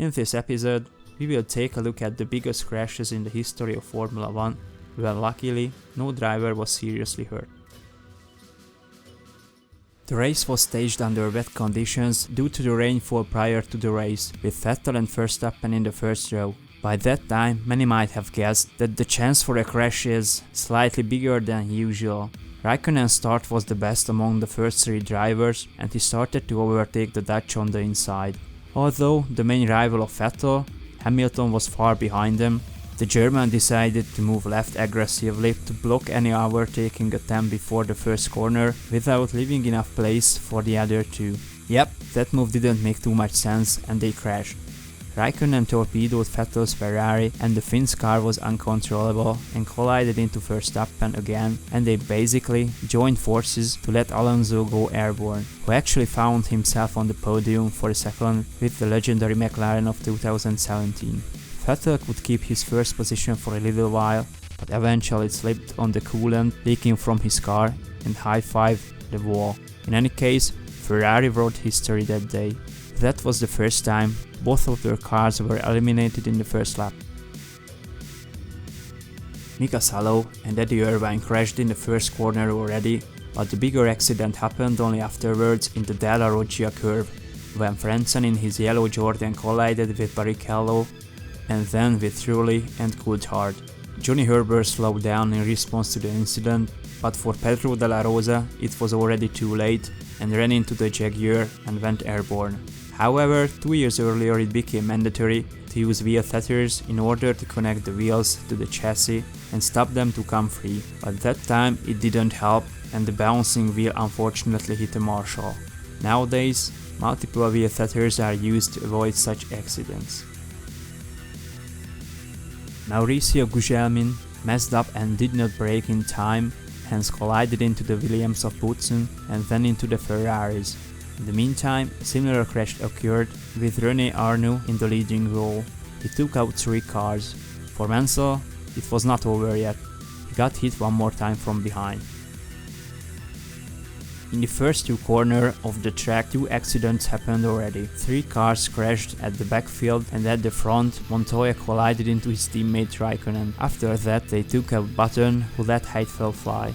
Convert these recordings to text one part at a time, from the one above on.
In this episode, we will take a look at the biggest crashes in the history of Formula 1, where luckily no driver was seriously hurt. The race was staged under wet conditions due to the rainfall prior to the race, with Vettel and Verstappen in the first row. By that time, many might have guessed that the chance for a crash is slightly bigger than usual. Raikkonen's start was the best among the first three drivers, and he started to overtake the Dutch on the inside. Although the main rival of Vettel, Hamilton, was far behind him, the German decided to move left aggressively to block any overtaking attempt before the first corner without leaving enough place for the other two. Yep, that move didn't make too much sense and they crashed. Raikkonen torpedoed Vettel's Ferrari and the Finn's car was uncontrollable and collided into Verstappen again, and they basically joined forces to let Alonso go airborne, who actually found himself on the podium for a second with the legendary McLaren of 2017. Vettel could keep his first position for a little while, but eventually slipped on the coolant leaking from his car and high-fived the wall. In any case, Ferrari wrote history that day. That was the first time both of their cars were eliminated in the first lap. Mika Salo and Eddie Irvine crashed in the first corner already, but the bigger accident happened only afterwards in the Della Roggia curve, when Frentzen in his yellow Jordan collided with Barrichello and then with Trulli and Coulthard. Johnny Herbert slowed down in response to the incident, but for Pedro Della Rosa it was already too late and ran into the Jaguar and went airborne. However, 2 years earlier it became mandatory to use wheel tethers in order to connect the wheels to the chassis and stop them to come free, but that time it didn't help and the bouncing wheel unfortunately hit a marshal. Nowadays, multiple wheel tethers are used to avoid such accidents. Mauricio Gugelmin messed up and did not brake in time, hence collided into the Williams of Boutsen and then into the Ferraris. In the meantime, a similar crash occurred with René Arnoux in the leading role. He took out 3 cars. For Mansell, it was not over yet. He got hit one more time from behind. In the first 2 corners of the track, 2 accidents happened already. 3 cars crashed at the backfield and at the front, Montoya collided into his teammate Raikkonen. After that, they took out Button, who let Heidfeld fly.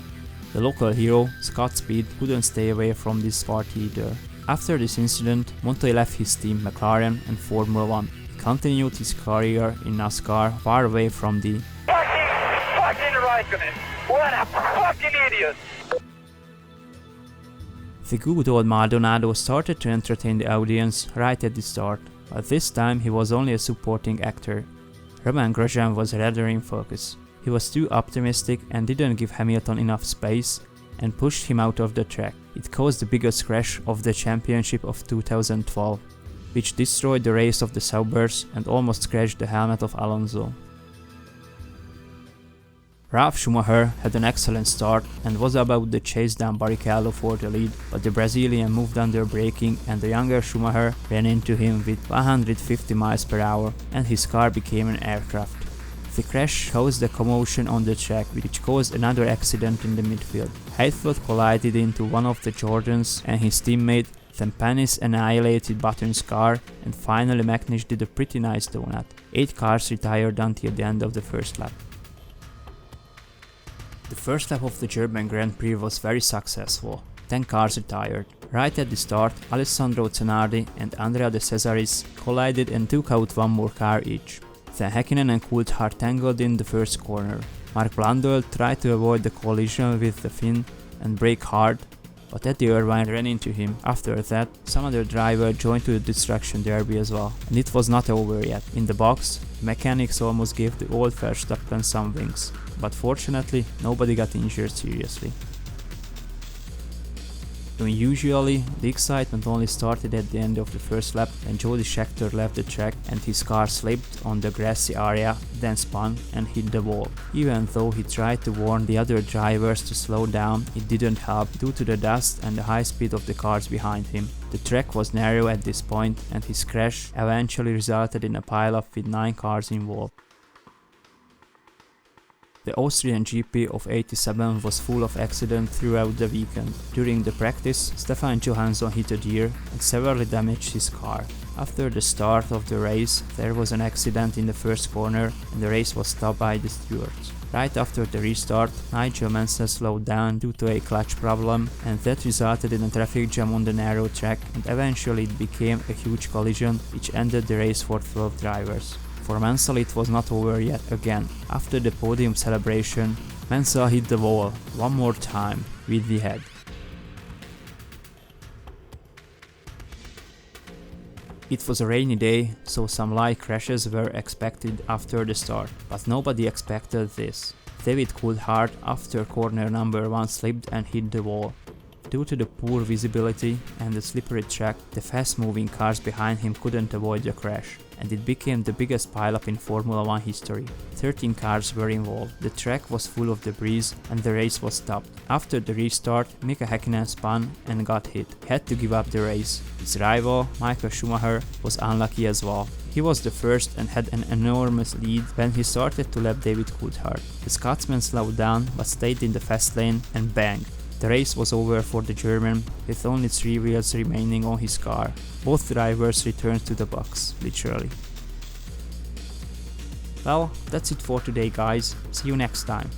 The local hero, Scott Speed, couldn't stay away from this part either. After this incident, Montoya left his team McLaren and Formula 1. He continued his career in NASCAR far away from the fucking Raikkonen! What a fucking idiot! The good old Maldonado started to entertain the audience right at the start, but this time he was only a supporting actor. Romain Grosjean was rather in focus. He was too optimistic and didn't give Hamilton enough space and pushed him out of the track. It caused the biggest crash of the championship of 2012, which destroyed the race of the Saubers and almost crashed the helmet of Alonso. Ralf Schumacher had an excellent start and was about to chase down Barrichello for the lead, but the Brazilian moved under braking and the younger Schumacher ran into him with 150 miles per hour and his car became an aircraft. The crash caused a commotion on the track, which caused another accident in the midfield. Heidfeld collided into one of the Jordans and his teammate, then Panis annihilated Button's car, and finally McNish did a pretty nice donut. 8 cars retired until the end of the first lap. The first lap of the German Grand Prix was very successful. 10 cars retired. Right at the start, Alessandro Zanardi and Andrea De Cesaris collided and took out 1 more car each. Then Häkkinen and Coulthard tangled in the first corner. Mark Blundell tried to avoid the collision with the Finn and brake hard, but Eddie Irvine ran into him. After that, some other driver joined to the destruction derby as well, and it was not over yet. In the box, the mechanics almost gave the old Verstappen some wings, but fortunately nobody got injured seriously. Usually, the excitement only started at the end of the first lap when Jody Scheckter left the track and his car slipped on the grassy area, then spun and hit the wall. Even though he tried to warn the other drivers to slow down, it didn't help due to the dust and the high speed of the cars behind him. The track was narrow at this point and his crash eventually resulted in a pileup with 9 cars involved. The Austrian GP of '87 was full of accidents throughout the weekend. During the practice, Stefan Johansson hit a deer and severely damaged his car. After the start of the race, there was an accident in the first corner and the race was stopped by the stewards. Right after the restart, Nigel Mansell slowed down due to a clutch problem, and that resulted in a traffic jam on the narrow track, and eventually it became a huge collision which ended the race for 12 drivers. For Mansell it was not over yet again. After the podium celebration, Mansell hit the wall one more time with the head. It was a rainy day, so some light crashes were expected after the start, but nobody expected this. David Coulthard after corner number 1 slipped and hit the wall. Due to the poor visibility and the slippery track, the fast-moving cars behind him couldn't avoid the crash, and it became the biggest pileup in Formula 1 history. 13 cars were involved, the track was full of debris and the race was stopped. After the restart, Mika Häkkinen spun and got hit. He had to give up the race. His rival, Michael Schumacher, was unlucky as well. He was the first and had an enormous lead when he started to lap David Coulthard. The Scotsman slowed down but stayed in the fast lane and bang! The race was over for the German, with only 3 wheels remaining on his car. Both drivers returned to the box, literally. Well, that's it for today guys, see you next time.